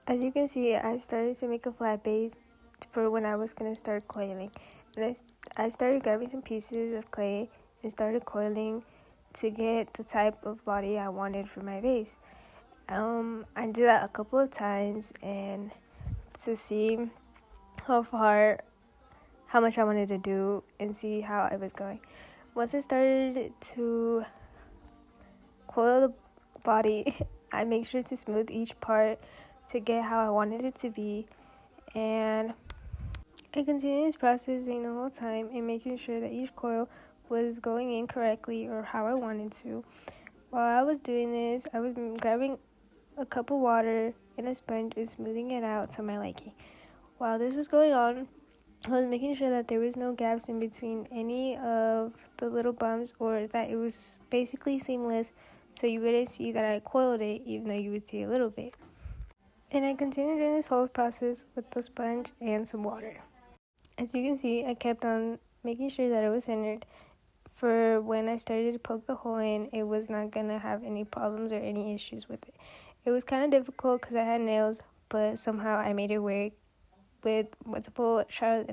As you can see, I started to make a flat base for when I was going to start coiling. And I started grabbing some pieces of clay and started coiling to get the type of body I wanted for my base. I did that a couple of times and to see how much I wanted to do and see how I was going. Once I started to coil the body, I make sure to smooth each part to get how I wanted it to be, and I continued this process during the whole time and making sure that each coil was going in correctly or how I wanted to. While I was doing this, I was grabbing a cup of water and a sponge and smoothing it out to my liking. While this was going on, I was making sure that there was no gaps in between any of the little bumps or that it was basically seamless, so you wouldn't see that I coiled it even though you would see a little bit. And I continued in this whole process with the sponge and some water. As you can see, I kept on making sure that it was centered. For when I started to poke the hole in, it was not going to have any problems or any issues with it. It was kind of difficult because I had nails, but somehow I made it work with multiple trials